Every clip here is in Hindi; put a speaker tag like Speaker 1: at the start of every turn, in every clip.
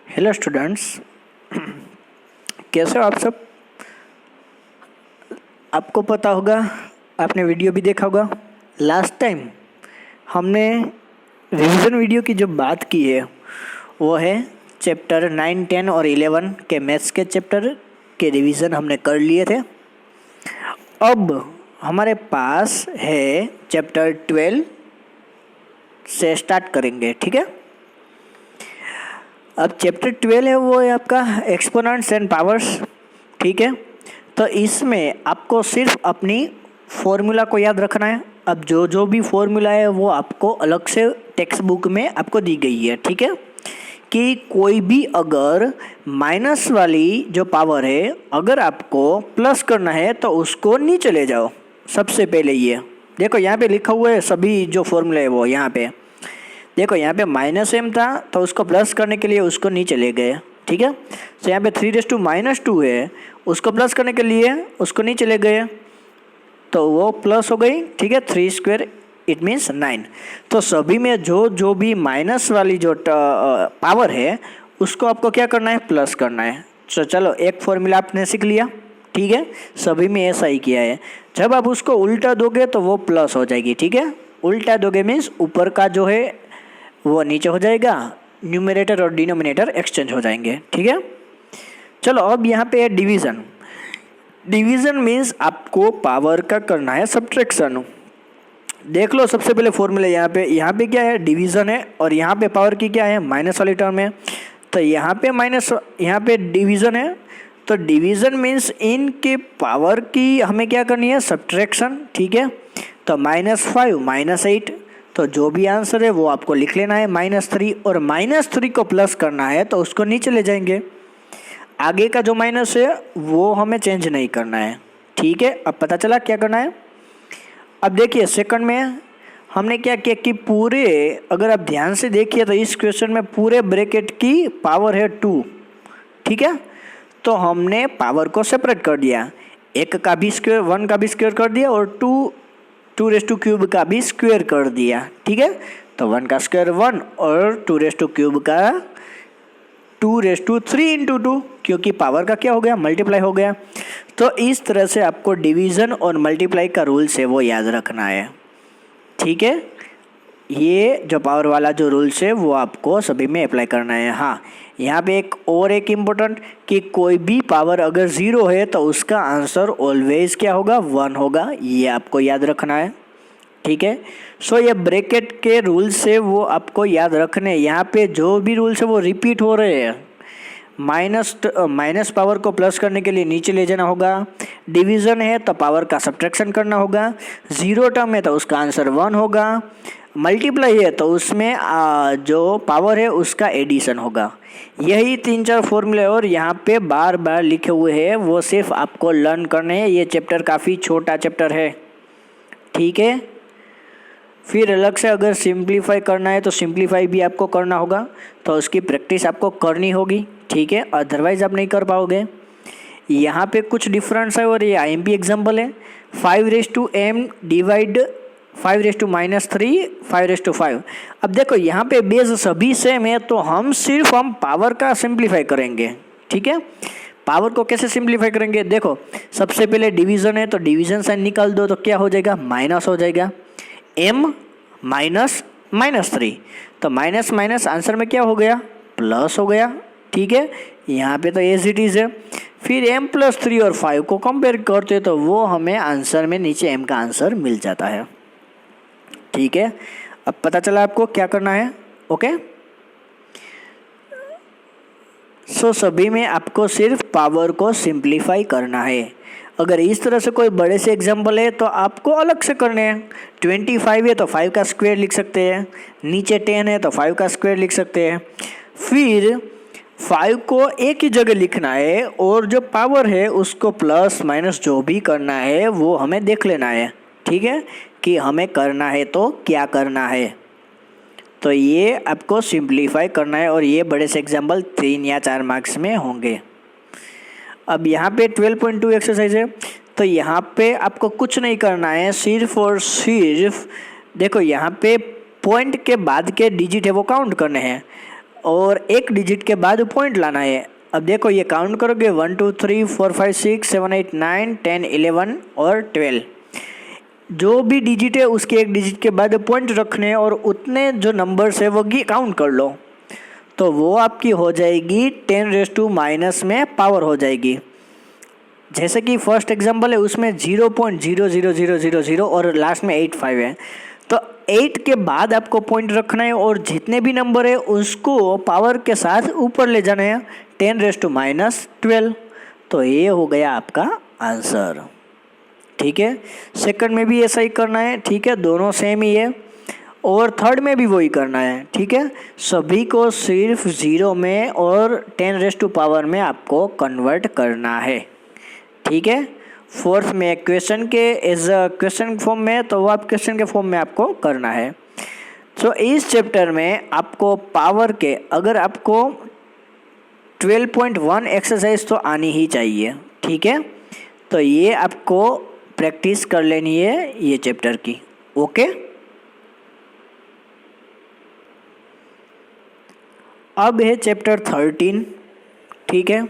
Speaker 1: हेलो स्टूडेंट्स, कैसे हो आप सब। आपको पता होगा, आपने वीडियो भी देखा होगा। लास्ट टाइम हमने रिवीजन वीडियो की जो बात की है वो है चैप्टर 9, 10 और 11 के मैथ्स के चैप्टर के रिवीजन हमने कर लिए थे। अब हमारे पास है चैप्टर 12 से स्टार्ट करेंगे, ठीक है। अब चैप्टर 12 है वो है आपका एक्सपोनेंट्स एंड पावर्स, ठीक है। तो इसमें आपको सिर्फ अपनी फॉर्मूला को याद रखना है। अब जो भी फॉर्मूला है वो आपको अलग से टेक्स्ट बुक में आपको दी गई है, ठीक है। कि कोई भी अगर माइनस वाली जो पावर है अगर आपको प्लस करना है तो उसको नीचे ले जाओ। सबसे पहले ये देखो, यहाँ पे लिखा हुआ है सभी जो फॉर्मूला है वो यहाँ पे देखो। यहाँ पे -m था तो उसको प्लस करने के लिए उसको नीचे ले गए, ठीक है। तो यहाँ पे 3⁻² है, उसको प्लस करने के लिए उसको नीचे ले गए तो वो प्लस हो गई, ठीक है। 3² इट मीन्स 9। तो सभी में जो भी माइनस वाली जो पावर है उसको आपको क्या करना है, प्लस करना है। तो चलो एक फॉर्मूला आपने सीख लिया, ठीक है। सभी में ऐसा ही किया है। जब आप उसको उल्टा दोगे तो वो प्लस हो जाएगी, ठीक है। उल्टा दोगे मीन्स ऊपर का जो है वो नीचे हो जाएगा, न्यूमरेटर और डिनोमिनेटर एक्सचेंज हो जाएंगे, ठीक है। चलो अब यहाँ पे है डिवीज़न। डिवीज़न मीन्स आपको पावर का करना है सब्ट्रैक्शन। देख लो सबसे पहले फॉर्मूला यहाँ पे क्या है, डिवीज़न है, और यहाँ पे पावर की क्या है, माइनस वाली टर्म है। तो यहाँ पे माइनस, यहाँ पे डिवीज़न है। तो डिवीज़न मीन्स इनके पावर की हमें क्या करनी है, सब्ट्रैक्शन, ठीक है। तो -5 -8, तो जो भी आंसर है वो आपको लिख लेना है -3, और -3 को प्लस करना है तो उसको नीचे ले जाएंगे। आगे का जो माइनस है वो हमें चेंज नहीं करना है, ठीक है। अब पता चला क्या करना है। अब देखिए सेकंड में हमने क्या किया कि पूरे, अगर आप ध्यान से देखिए तो इस क्वेश्चन में पूरे ब्रैकेट की पावर है 2, ठीक है। तो हमने पावर को सेपरेट कर दिया, 1 का भी स्क्वायर, 1 का भी स्क्वायर कर दिया, और 2⁵ का भी स्क्वायर कर दिया, ठीक है। तो 1 का स्क्वायर 1 और 2⁵ का 2⁵3 × 2, क्योंकि पावर का क्या हो गया, मल्टीप्लाई हो गया। तो इस तरह से आपको डिवीज़न और मल्टीप्लाई का रूल्स है वो याद रखना है, ठीक है। ये जो पावर वाला जो रूल्स है वो आपको सभी में अप्लाई करना है। हाँ, यहाँ पे एक इम्पोर्टेंट कि कोई भी पावर अगर 0 है तो उसका आंसर ऑलवेज क्या होगा, 1 होगा। ये आपको याद रखना है, ठीक है। सो ये ब्रैकेट के रूल्स है वो आपको याद रखने। यहाँ पे जो भी रूल्स है वो रिपीट हो रहे हैं। माइनस पावर को प्लस करने के लिए नीचे ले जाना होगा। डिवीज़न है तो पावर का सब्ट्रैक्शन करना होगा। 0 टर्म है तो उसका आंसर 1 होगा। मल्टीप्लाई है तो उसमें जो पावर है उसका एडिशन होगा। यही 3-4 फॉर्मूले और यहाँ पे बार बार लिखे हुए हैं, वो सिर्फ आपको लर्न करने हैं। ये चैप्टर काफ़ी छोटा चैप्टर है, ठीक है। फिर अलग से अगर सिंप्लीफाई करना है तो सिंप्लीफाई भी आपको करना होगा, तो उसकी प्रैक्टिस आपको करनी होगी, ठीक है। अदरवाइज आप नहीं कर पाओगे। यहाँ पे कुछ डिफरेंस है और ये IMP एग्जाम्पल है। 5⁻m divide 5⁻³ 5�5। अब देखो यहाँ पे बेस सभी सेम है तो हम पावर का सिंप्लीफाई करेंगे, ठीक है। पावर को कैसे सिंप्लीफाई करेंगे, देखो सबसे पहले डिवीज़न है तो डिवीज़न साइन निकाल दो तो क्या हो जाएगा, माइनस हो जाएगा। m -3, तो माइनस माइनस आंसर में क्या हो गया, प्लस हो गया, ठीक है। यहाँ पे तो एज इट इज़ है। फिर m+3 और 5 को कंपेयर करते तो वो हमें आंसर में नीचे m का आंसर मिल जाता है, ठीक है। अब पता चला आपको क्या करना है, ओके। सो सभी में आपको सिर्फ पावर को सिंप्लीफाई करना है। अगर इस तरह से कोई बड़े से एग्जाम्पल है तो आपको अलग से करने हैं। 25 है तो 5 का स्क्वायर लिख सकते हैं, नीचे 10 है तो 5 का स्क्वायर लिख सकते हैं। फिर 5 को एक ही जगह लिखना है और जो पावर है उसको प्लस माइनस जो भी करना है वो हमें देख लेना है, ठीक है, कि हमें करना है तो क्या करना है। तो ये आपको सिंप्लीफाई करना है और ये बड़े से एग्जाम्पल 3 या 4 मार्क्स में होंगे। अब यहाँ पे 12.2 एक्सरसाइज है, तो यहाँ पे आपको कुछ नहीं करना है, सिर्फ और सिर्फ देखो यहाँ पे पॉइंट के बाद के डिजिट है वो काउंट करने हैं। और एक डिजिट के बाद पॉइंट लाना है। अब देखो ये काउंट करोगे 1 2 3 4 5 6 7 8 9 10 11 और 12, जो भी डिजिट है उसके एक डिजिट के बाद पॉइंट रखने और उतने जो नंबर्स है वो काउंट कर लो, तो वो आपकी हो जाएगी 10⁻⁻ में पावर हो जाएगी। जैसे कि फर्स्ट एग्जांपल है उसमें 0.00000 और लास्ट में 85 है, तो 8 के बाद आपको पॉइंट रखना है और जितने भी नंबर है उसको पावर के साथ ऊपर ले जाना है 10⁻12, तो ये हो गया आपका आंसर। ठीक है, सेकंड में भी ऐसा ही करना है। ठीक है, दोनों सेम ही है और थर्ड में भी वही करना है। ठीक है, सभी को सिर्फ 0 में और 10⁻⁻ में आपको कन्वर्ट करना है। ठीक है, फोर्थ में क्वेश्चन के एज अ क्वेश्चन फॉर्म में, तो वो आप क्वेश्चन के फॉर्म में आपको करना है। तो इस चैप्टर में आपको पावर के, अगर आपको 12.1 एक्सरसाइज तो आनी ही चाहिए। ठीक है, तो ये आपको प्रैक्टिस कर लेनी है ये चैप्टर की। ओके, अब है चैप्टर 13। ठीक है,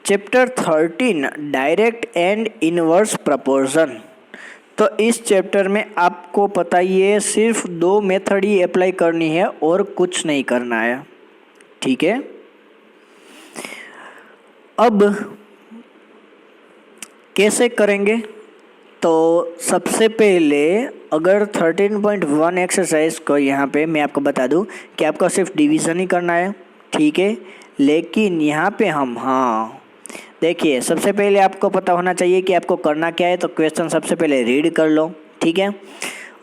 Speaker 1: chapter 13 direct and inverse proportion. तो इस चैप्टर में आपको पता ही है सिर्फ 2 मेथड ही अप्लाई करनी है और कुछ नहीं करना है। ठीक है, अब कैसे करेंगे, तो सबसे पहले अगर 13.1 एक्सरसाइज को यहाँ पे मैं आपको बता दूँ कि आपको सिर्फ डिवीज़न ही करना है। ठीक है, लेकिन यहाँ पे हम देखिए सबसे पहले आपको पता होना चाहिए कि आपको करना क्या है। तो क्वेश्चन सबसे पहले रीड कर लो। ठीक है,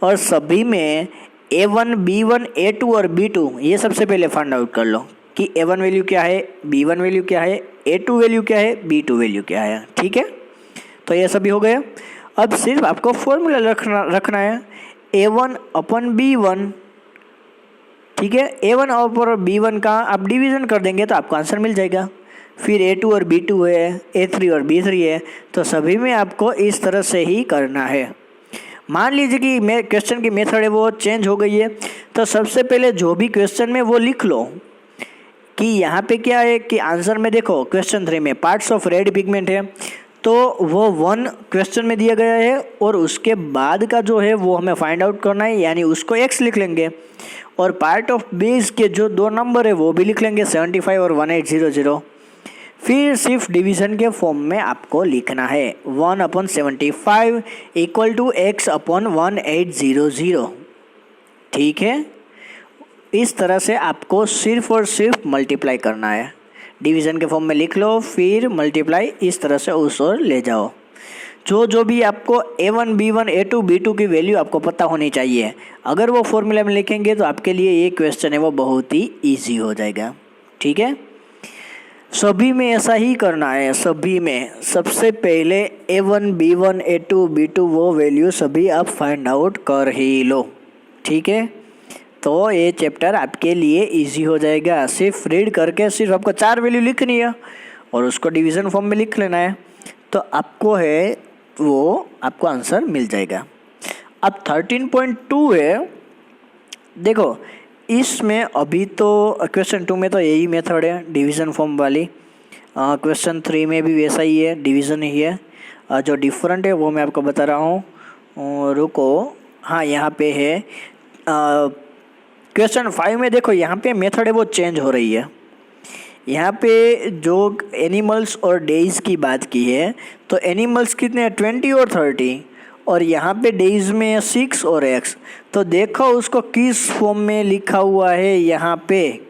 Speaker 1: और सभी में A1 B1 A2 और B2 ये सबसे पहले फाइंड आउट कर लो कि A1 वैल्यू क्या है, B1 वैल्यू क्या है, A2 वैल्यू क्या है, B2 वैल्यू क्या है। ठीक है, तो ये सभी हो गया। अब सिर्फ आपको फॉर्मूला रखना है A1/B1। ठीक है, A1 और B1 का आप डिवीज़न कर देंगे तो आपको आंसर मिल जाएगा। फिर A2 और B2 है, A3 और B3 है, तो सभी में आपको इस तरह से ही करना है। मान लीजिए कि क्वेश्चन की मेथड है वो चेंज हो गई है, तो सबसे पहले जो भी क्वेश्चन में वो लिख लो कि यहाँ पे क्या है कि आंसर में देखो क्वेश्चन 3 में पार्ट्स ऑफ रेड पिगमेंट है, तो वो 1 क्वेश्चन में दिया गया है और उसके बाद का जो है वो हमें फाइंड आउट करना है, यानी उसको x लिख लेंगे और पार्ट ऑफ बेस के जो 2 नंबर है वो भी लिख लेंगे 75 और 1800। फिर सिर्फ डिवीज़न के फॉर्म में आपको लिखना है 1/75 इक्वल टू x/1800। ठीक है, इस तरह से आपको सिर्फ और सिर्फ मल्टीप्लाई करना है। डिवीज़न के फॉर्म में लिख लो, फिर मल्टीप्लाई इस तरह से उस ओर ले जाओ। जो भी आपको A1 B1 A2 B2 की वैल्यू आपको पता होनी चाहिए, अगर वो फॉर्मूला में लिखेंगे तो आपके लिए ये क्वेश्चन है वो बहुत ही ईजी हो जाएगा। ठीक है, सभी में ऐसा ही करना है। सभी में सबसे पहले A1 B1 A2 B2 वो वैल्यू सभी आप फाइंड आउट कर ही लो। ठीक है, तो ये चैप्टर आपके लिए इजी हो जाएगा। सिर्फ रीड करके सिर्फ आपको 4 वैल्यू लिखनी है और उसको डिवीज़न फॉर्म में लिख लेना है, तो आपको है वो आपको आंसर मिल जाएगा। अब 13.2 है, देखो इसमें अभी तो क्वेश्चन 2 में तो यही मेथड है डिवीज़न फॉर्म वाली, क्वेश्चन 3 में भी वैसा ही है, डिवीज़न ही है। जो डिफरेंट है वो मैं आपको बता रहा हूँ। रुको, हाँ यहाँ पे है क्वेश्चन 5 में देखो यहाँ पे मेथड है वो चेंज हो रही है। यहाँ पे जो एनिमल्स और डेज की बात की है, तो एनिमल्स कितने हैं 20 और 30, और यहाँ पे डेज में 6 और x। तो देखो उसको किस फॉर्म में लिखा हुआ है। यहाँ पे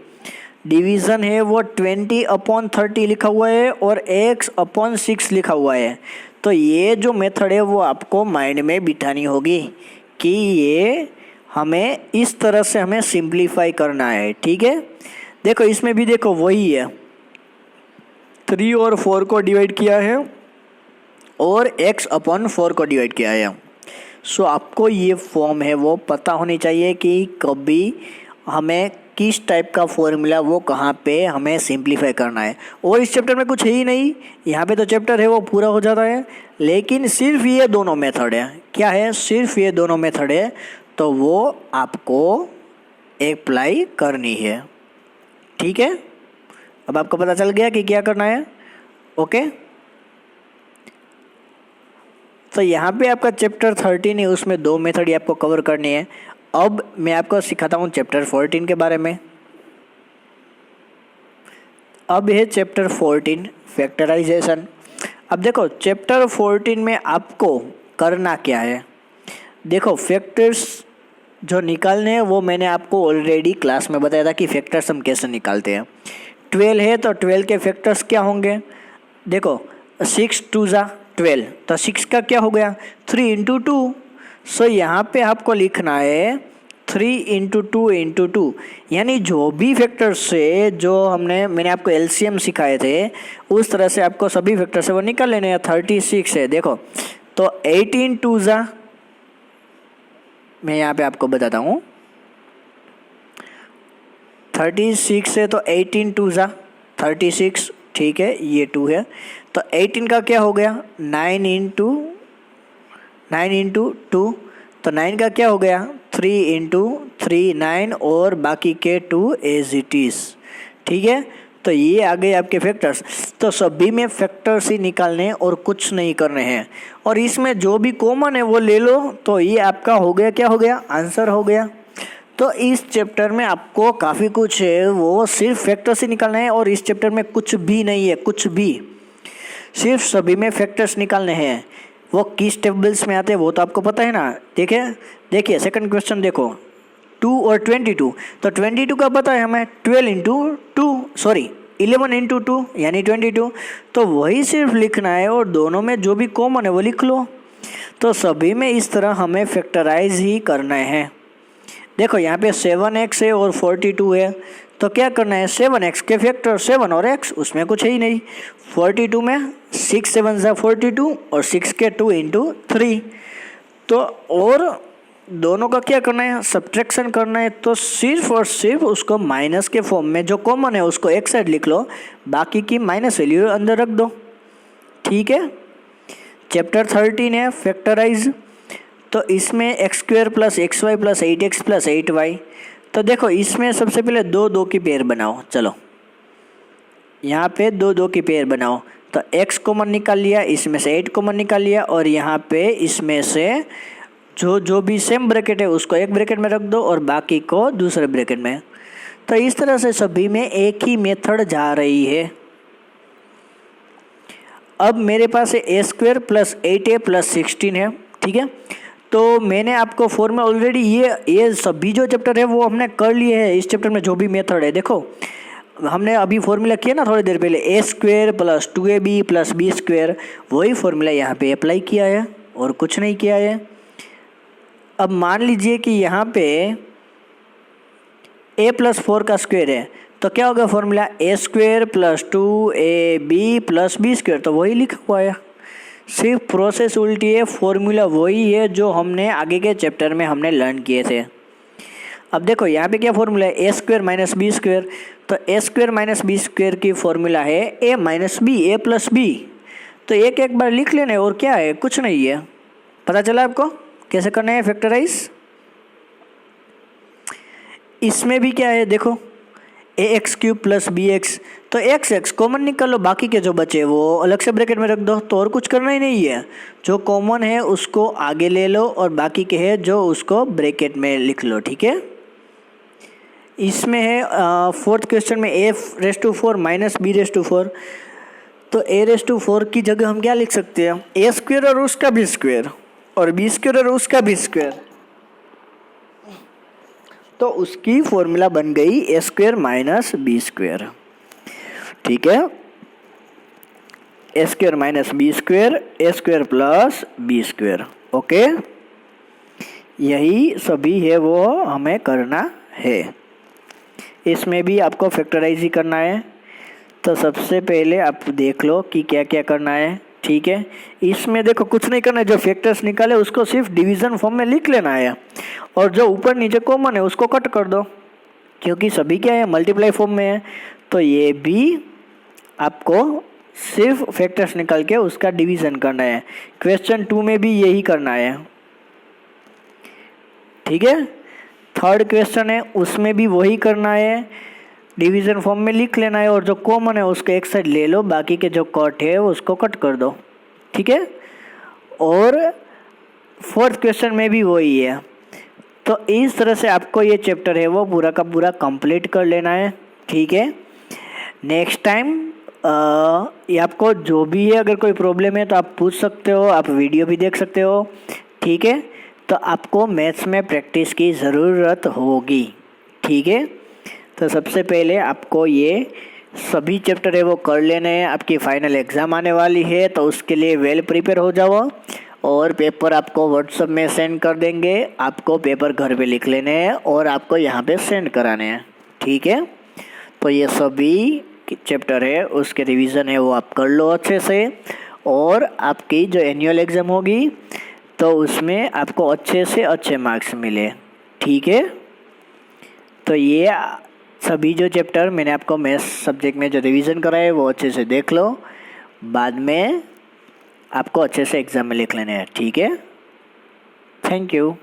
Speaker 1: डिवीज़न है वो 20/30 लिखा हुआ है और x/6 लिखा हुआ है। तो ये जो मेथड है वो आपको माइंड में बिठानी होगी कि ये हमें इस तरह से हमें सिंप्लीफाई करना है। ठीक है, देखो इसमें भी देखो वही है, 3 और 4 को डिवाइड किया है और x/4 को डिवाइड किया है। सो आपको ये फॉर्म है वो पता होनी चाहिए कि कभी हमें किस टाइप का फॉर्मूला वो कहाँ पे हमें सिंप्लीफाई करना है। और इस चैप्टर में कुछ है ही नहीं, यहाँ पे तो चैप्टर है वो पूरा हो जाता है, लेकिन सिर्फ ये दोनों मेथड है। क्या है, सिर्फ ये दोनों मेथड है, तो वो आपको अप्लाई करनी है। ठीक है, अब आपको पता चल गया कि क्या करना है। ओके, तो यहाँ पे आपका चैप्टर 13 है, उसमें 2 मेथड ही आपको कवर करनी है। अब मैं आपको सिखाता हूँ चैप्टर 14 के बारे में। अब है चैप्टर 14 फैक्टराइजेशन। अब देखो चैप्टर 14 में आपको करना क्या है। देखो फैक्टर्स जो निकालने हैं वो मैंने आपको ऑलरेडी क्लास में बताया था कि फैक्टर्स हम कैसे निकालते हैं। 12 है तो 12 के फैक्टर्स क्या होंगे। देखो 6 2 ज़ा 12, तो 6 का क्या हो गया 3 इंटू 2। सो यहाँ पे आपको लिखना है 3 इंटू 2 इंटू 2, यानी जो भी फैक्टर्स से जो मैंने आपको एलसीएम सिखाए थे उस तरह से आपको सभी फैक्टर से वो निकाल लेने हैं। 36 है देखो, तो 18 2 ज़ा, मैं यहाँ पे आपको बताता हूँ 36 है तो 18 2 ज़ा 36, ठीक है ये 2 है, तो 18 का क्या हो गया 9 इंटू 2, तो 9 का क्या हो गया 3 इंटू 3 9, और बाकी के 2 एज इट इज़। ठीक है, तो ये आ गए आपके फैक्टर्स। तो सभी में फैक्टर्स ही निकालने और कुछ नहीं करने हैं, और इसमें जो भी कॉमन है वो ले लो, तो ये आपका हो गया, क्या हो गया आंसर हो गया। तो इस चैप्टर में आपको काफ़ी कुछ है, वो सिर्फ फैक्टर्स ही निकालना है, और इस चैप्टर में कुछ भी नहीं है, कुछ भी, सिर्फ सभी में फैक्टर्स निकालने हैं। वो किस टेबल्स में आते हैं वो तो आपको पता है ना। देखिए सेकंड क्वेश्चन देखो 2 और 22, तो 22 का पता है हमें 12 इंटू 2, सॉरी 11 इंटू 2 यानी 22, तो वही सिर्फ लिखना है, और दोनों में जो भी कॉमन है वो लिख लो। तो सभी में इस तरह हमें फैक्टराइज ही करना है। देखो यहाँ पे 7x है और 42 है, तो क्या करना है 7x के फैक्टर 7 और x, उसमें कुछ है ही नहीं। 42 में 6 7 ज़ा 42 और 6 के 2 इंटू 3, तो और दोनों का क्या करना है सब्ट्रैक्शन करना है, तो सिर्फ और सिर्फ उसको माइनस के फॉर्म में जो कॉमन है उसको एक साइड लिख लो, बाकी की माइनस वैल्यू अंदर रख दो। ठीक है, चैप्टर 13 है फैक्टराइज, तो इसमें X square plus X Y plus 8x plus 8y। तो देखो इसमें सबसे पहले 2 2 की पेयर बनाओ, चलो यहाँ पे 2 2 की पेयर बनाओ। तो x कॉमन निकाल लिया, इसमें से 8 कॉमन निकाल लिया, और यहाँ पे इसमें से जो भी सेम ब्रैकेट है उसको एक ब्रैकेट में रख दो और बाकी को दूसरे ब्रैकेट में। तो इस तरह से सभी में एक ही मेथड जा रही है। अब मेरे पास है A square plus 8a plus 16 है। ठीक है, तो मैंने आपको फॉर्मूला ऑलरेडी ये सभी जो चैप्टर है वो हमने कर लिए हैं। इस चैप्टर में जो भी मेथड है देखो हमने अभी फॉर्मूला किया ना थोड़ी देर पहले, A square plus 2ab plus B square, वही फॉर्मूला यहाँ पे अप्लाई किया है और कुछ नहीं किया है। अब मान लीजिए कि यहाँ पे a प्लस 4 का स्क्वायर है, तो क्या होगा formula A square plus 2ab plus B square, तो वही लिखा हुआ है, सिर्फ प्रोसेस उल्टी है, फॉर्मूला वही है जो हमने आगे के चैप्टर में हमने लर्न किए थे। अब देखो यहाँ पे क्या फॉर्मूला है A square minus B square, तो ए स्क्वायर माइनस बी स्क्वायर की फॉर्मूला है ए माइनस बी, ए प्लस बी, तो एक एक बार लिख लेने और क्या है कुछ नहीं है। पता चला आपको कैसे करना है फैक्टराइज। इसमें भी क्या है देखो A X cube plus B X, तो एक्स एक्स कॉमन निकाल लो, बाकी के जो बचे वो अलग से ब्रैकेट में रख दो, तो और कुछ करना ही नहीं है। जो कॉमन है उसको आगे ले लो और बाकी के है जो उसको ब्रैकेट में लिख लो। ठीक है, इसमें है फोर्थ क्वेश्चन में A raise to 4 minus B raise to 4, तो ए रेस टू 4 की जगह हम क्या लिख सकते हैं ए स्क्वायर और उसका बी स्क्वायर, और बी स्क्वायर और उसका बी स्क्वायर, तो उसकी फॉर्मूला बन गई A square minus B square. ठीक है, A square minus B square, A square plus B square. Okay, यही सभी है वो हमें करना है। इसमें भी आपको फैक्टराइज ही करना है, तो सबसे पहले आप देख लो कि क्या क्या करना है। ठीक है, इसमें देखो कुछ नहीं करना है, जो फैक्टर्स निकाले उसको सिर्फ डिवीज़न फॉर्म में लिख लेना है, और जो ऊपर नीचे कॉमन है उसको कट कर दो, क्योंकि सभी क्या है मल्टीप्लाई फॉर्म में है। तो ये भी आपको सिर्फ फैक्टर्स निकाल के उसका डिवीज़न करना है। क्वेश्चन 2 में भी यही करना है। ठीक है, थर्ड क्वेश्चन है उसमें भी वही करना है। डिवीज़न फॉर्म में लिख लेना है और जो कॉमन है उसको एक साइड ले लो, बाकी के जो कट है उसको कट कर दो, ठीक है। और फोर्थ क्वेश्चन में भी वही है। तो इस तरह से आपको ये चैप्टर है वो पूरा का पूरा कंप्लीट कर लेना है, ठीक है। नेक्स्ट टाइम ये आपको जो भी है, अगर कोई प्रॉब्लम है तो आप पूछ सकते हो, आप वीडियो भी देख सकते हो, ठीक है। तो आपको मैथ्स में प्रैक्टिस की ज़रूरत होगी, ठीक है। तो सबसे पहले आपको ये सभी चैप्टर है वो कर लेने हैं। आपकी फाइनल एग्ज़ाम आने वाली है तो उसके लिए वेल प्रिपेयर हो जाओ, और पेपर आपको व्हाट्सएप में सेंड कर देंगे। आपको पेपर घर पे लिख लेने हैं और आपको यहाँ पे सेंड कराने हैं, ठीक है। तो ये सभी चैप्टर है उसके रिवीजन है वो आप कर लो अच्छे से, और आपकी जो एनुअल एग्ज़ाम होगी तो उसमें आपको अच्छे से अच्छे मार्क्स मिले, ठीक है। तो ये सभी जो चैप्टर मैंने आपको मैथ्स सब्जेक्ट में जो रिवीजन कराए वो अच्छे से देख लो, बाद में आपको अच्छे से एग्ज़ाम में लिख लेने हैं, ठीक है। Thank you.